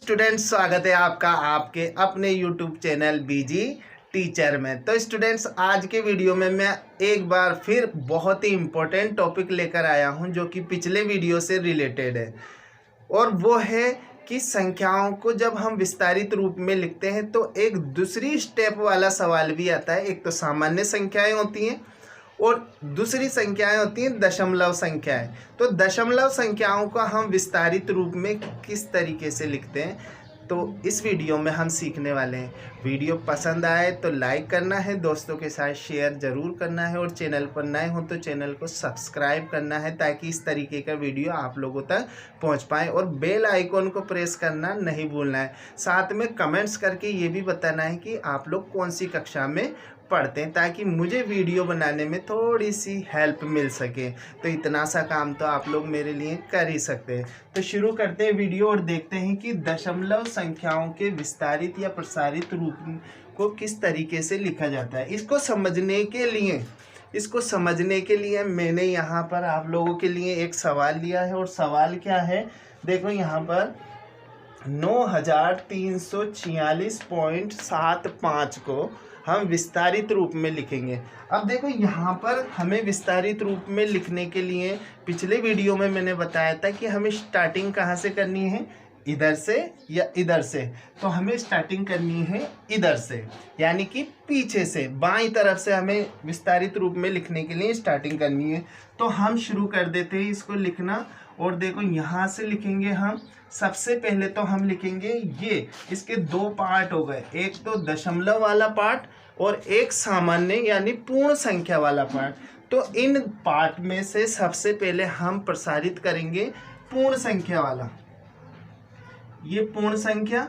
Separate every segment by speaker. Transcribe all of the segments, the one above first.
Speaker 1: Students, स्वागत है आपका आपके अपने YouTube चैनल बीजी टीचर में। तो स्टूडेंट्स, आज के वीडियो में मैं एक बार फिर बहुत ही इम्पोर्टेंट टॉपिक लेकर आया हूं जो कि पिछले वीडियो से रिलेटेड है, और वो है कि संख्याओं को जब हम विस्तारित रूप में लिखते हैं तो एक दूसरी स्टेप वाला सवाल भी आता है। एक तो सामान्य संख्याएं होती हैं और दूसरी संख्याएं होती हैं दशमलव संख्याएं। तो दशमलव संख्याओं का हम विस्तारित रूप में किस तरीके से लिखते हैं, तो इस वीडियो में हम सीखने वाले हैं। वीडियो पसंद आए तो लाइक करना है, दोस्तों के साथ शेयर ज़रूर करना है, और चैनल पर नए हो तो चैनल को सब्सक्राइब करना है ताकि इस तरीके का वीडियो आप लोगों तक पहुंच पाए, और बेल आइकॉन को प्रेस करना नहीं भूलना है। साथ में कमेंट्स करके ये भी बताना है कि आप लोग कौन सी कक्षा में पढ़ते हैं, ताकि मुझे वीडियो बनाने में थोड़ी सी हेल्प मिल सके। तो इतना सा काम तो आप लोग मेरे लिए कर ही सकते हैं। तो शुरू करते हैं वीडियो और देखते हैं कि दशमलव संख्याओं के विस्तारित या प्रसारित रूप को किस तरीके से लिखा जाता है। इसको समझने के लिए मैंने यहाँ पर आप लोगों के लिए एक सवाल लिया है, और सवाल क्या है, देखो यहाँ पर 9346.75 को हम विस्तारित रूप में लिखेंगे। अब देखो यहाँ पर हमें विस्तारित रूप में लिखने के लिए पिछले वीडियो में मैंने बताया था कि हमें स्टार्टिंग कहाँ से करनी है, इधर से या इधर से। तो हमें स्टार्टिंग करनी है इधर से, यानी कि पीछे से, बाईं तरफ से हमें विस्तारित रूप में लिखने के लिए स्टार्टिंग करनी है। तो हम शुरू कर देते हैं इसको लिखना, और देखो यहाँ से लिखेंगे हम। सबसे पहले तो हम लिखेंगे ये, इसके दो पार्ट हो गए, एक तो दशमलव वाला पार्ट और एक सामान्य यानी पूर्ण संख्या वाला पार्ट। तो इन पार्ट में से सबसे पहले हम प्रसारित करेंगे पूर्ण संख्या वाला, ये पूर्ण संख्या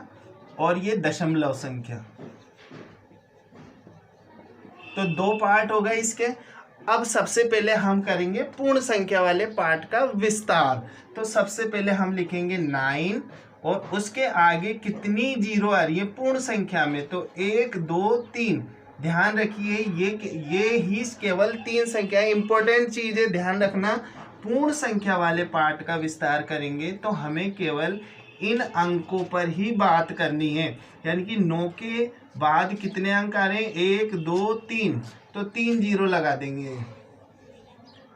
Speaker 1: और ये दशमलव संख्या। तो दो पार्ट हो गए इसके। अब सबसे पहले हम करेंगे पूर्ण संख्या वाले पार्ट का विस्तार। तो सबसे पहले हम लिखेंगे 9, और उसके आगे कितनी जीरो आ रही है पूर्ण संख्या में, तो 1 2 3। ध्यान रखिए ये ही केवल 3 संख्या, इंपॉर्टेंट चीज है, ध्यान रखना। पूर्ण संख्या वाले पार्ट का विस्तार करेंगे तो हमें केवल इन अंकों पर ही बात करनी है, यानी कि 9 के बाद कितने अंक आ रहे हैं, 1 2 3, तो 3 जीरो लगा देंगे,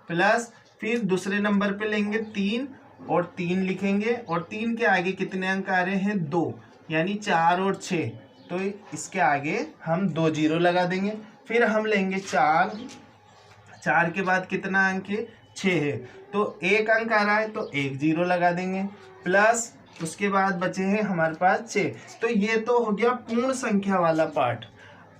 Speaker 1: प्लस फिर दूसरे नंबर पे लेंगे 3 और 3 लिखेंगे, और 3 के आगे कितने अंक आ रहे हैं, 2, यानी 4 और 6, तो इसके आगे हम 2 जीरो लगा देंगे। फिर हम लेंगे 4 के बाद कितना अंक है, 6 है, तो 1 अंक आ रहा है तो 1 जीरो लगा देंगे, प्लस उसके बाद बचे हैं हमारे पास 6। तो ये तो हो गया पूर्ण संख्या वाला पार्ट।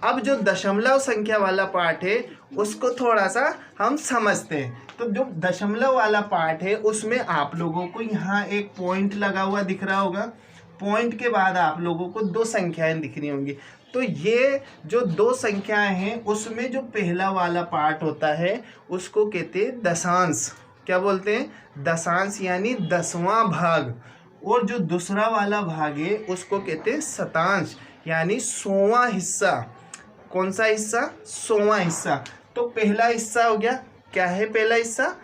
Speaker 1: अब जो दशमलव संख्या वाला पार्ट है उसको थोड़ा सा हम समझते हैं। तो जो दशमलव वाला पार्ट है उसमें आप लोगों को यहाँ एक पॉइंट लगा हुआ दिख रहा होगा। पॉइंट के बाद आप लोगों को 2 संख्याएं दिख रही होंगी। तो ये जो 2 संख्याएं हैं उसमें जो पहला वाला पार्ट होता है उसको कहते हैं दशांश। क्या बोलते हैं, दशांश, यानी 10वां भाग। और जो दूसरा वाला भाग है उसको कहते हैं शतांश, यानी 100वां हिस्सा। कौन सा हिस्सा, 100वां हिस्सा। तो पहला हिस्सा हो गया, क्या है पहला हिस्सा,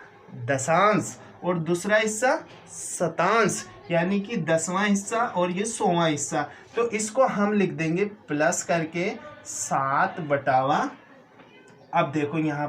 Speaker 1: दशांश, और दूसरा हिस्सा शतांश, यानी कि 10वां हिस्सा, और ये 100वां हिस्सा। तो इसको हम लिख देंगे प्लस करके 7/। अब देखो यहाँ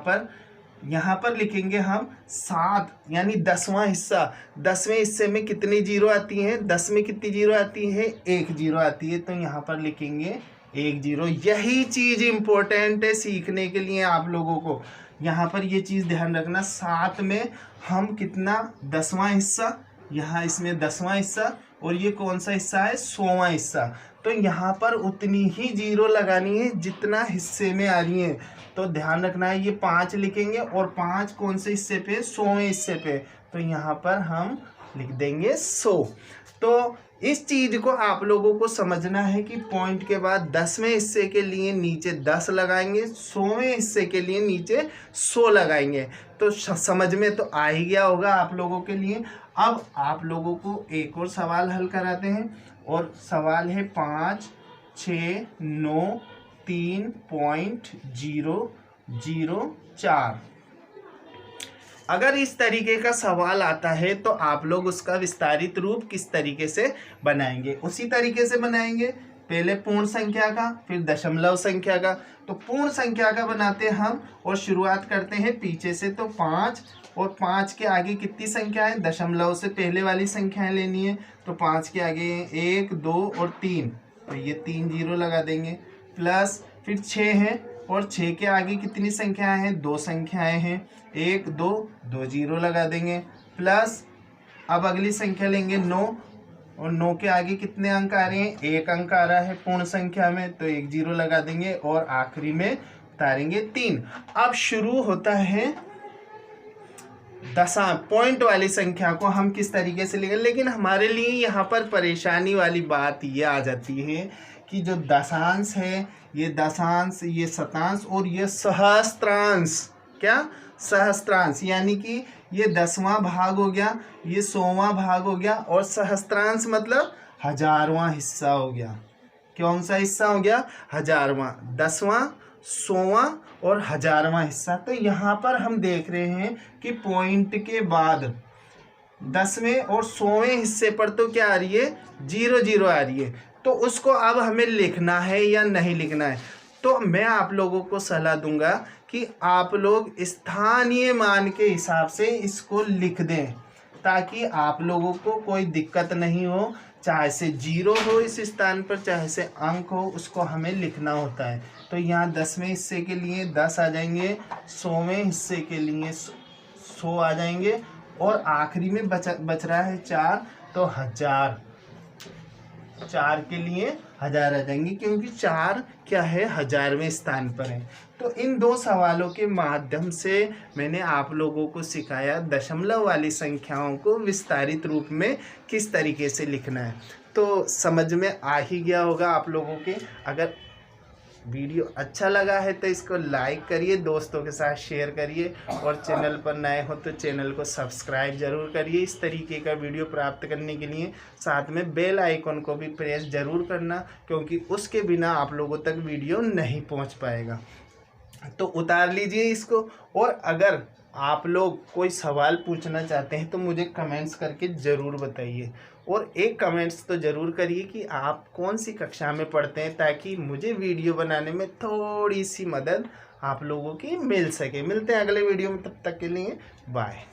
Speaker 1: पर लिखेंगे हम 7, यानी 10वां हिस्सा। 10वें हिस्से में कितनी जीरो आती हैं, 10 में कितनी जीरो आती है, 1 जीरो आती है, तो यहाँ पर लिखेंगे 1 जीरो। यही चीज़ इम्पोर्टेंट है सीखने के लिए आप लोगों को। यहाँ पर ये चीज़ ध्यान रखना, 7 में हम कितना, 10वां हिस्सा, यहाँ इसमें 10वां हिस्सा, और ये कौन सा हिस्सा है, 100वां हिस्सा। तो यहाँ पर उतनी ही जीरो लगानी है जितना हिस्से में आ रही है। तो ध्यान रखना है, ये 5 लिखेंगे, और 5 कौन से हिस्से पे, 100वें हिस्से पे, तो यहाँ पर हम लिख देंगे 100। तो इस चीज़ को आप लोगों को समझना है कि पॉइंट के बाद 10वें हिस्से के लिए नीचे 10 लगाएंगे, 100वें हिस्से के लिए नीचे 100 लगाएंगे। तो समझ में तो आ ही गया होगा आप लोगों के लिए। अब आप लोगों को एक और सवाल हल कराते हैं, और सवाल है 5693.004। अगर इस तरीके का सवाल आता है तो आप लोग उसका विस्तारित रूप किस तरीके से बनाएंगे, उसी तरीके से बनाएंगे। पहले पूर्ण संख्या का, फिर दशमलव संख्या का। तो पूर्ण संख्या का बनाते हैं हम और शुरुआत करते हैं पीछे से। तो 5 और 5 के आगे कितनी संख्या है, दशमलव से पहले वाली संख्याएं लेनी है। तो 5 के आगे 1 2 और 3, तो ये 3 जीरो लगा देंगे। प्लस फिर 6 है और 6 के आगे कितनी संख्याएं हैं, 2 संख्याएं हैं, 1 2 2 जीरो लगा देंगे। प्लस अब अगली संख्या लेंगे 9 और 9 के आगे कितने अंक आ रहे हैं, 1 अंक आ रहा है पूर्ण संख्या में, तो 1 जीरो लगा देंगे और आखिरी में उतारेंगे 3। अब शुरू होता है पॉइंट वाली संख्या को हम किस तरीके से लेंगे। लेकिन हमारे लिए यहाँ पर परेशानी वाली बात ये आ जाती है कि जो दशांश है, ये दशांश, ये शतांश और ये सहस्त्रांश, क्या सहस्त्रांश, यानी कि ये 10वां भाग हो गया, ये 100वां भाग हो गया और सहस्त्रांश मतलब 1000वां हिस्सा हो गया। कौन सा हिस्सा हो गया, 1000वां, 10वां, 100वां और 1000वां हिस्सा। तो यहाँ पर हम देख रहे हैं कि पॉइंट के बाद 10वें और 100वें हिस्से पर तो क्या आ रही है, 0 0 आ रही है। तो उसको अब हमें लिखना है या नहीं लिखना है। तो मैं आप लोगों को सलाह दूंगा कि आप लोग स्थानीय मान के हिसाब से इसको लिख दें, ताकि आप लोगों को कोई दिक्कत नहीं हो। चाहे से 0 हो इस स्थान पर, चाहे से अंक हो, उसको हमें लिखना होता है। तो यहाँ 10वें हिस्से के लिए 10 आ जाएंगे, 100वें हिस्से के लिए 100 आ जाएंगे और आखिरी में बच रहा है 4, तो 1000, 4 के लिए 1000 आ जाएंगे, क्योंकि 4 क्या है, 1000वें स्थान पर है। तो इन दो सवालों के माध्यम से मैंने आप लोगों को सिखाया दशमलव वाली संख्याओं को विस्तारित रूप में किस तरीके से लिखना है। तो समझ में आ ही गया होगा आप लोगों के। अगर वीडियो अच्छा लगा है तो इसको लाइक करिए, दोस्तों के साथ शेयर करिए और चैनल पर नए हो तो चैनल को सब्सक्राइब जरूर करिए इस तरीके का वीडियो प्राप्त करने के लिए। साथ में बेल आइकन को भी प्रेस जरूर करना, क्योंकि उसके बिना आप लोगों तक वीडियो नहीं पहुंच पाएगा। तो उतार लीजिए इसको। और अगर आप लोग कोई सवाल पूछना चाहते हैं तो मुझे कमेंट्स करके ज़रूर बताइए, और एक कमेंट्स तो ज़रूर करिए कि आप कौन सी कक्षा में पढ़ते हैं, ताकि मुझे वीडियो बनाने में थोड़ी सी मदद आप लोगों की मिल सके। मिलते हैं अगले वीडियो में, तब तक के लिए बाय।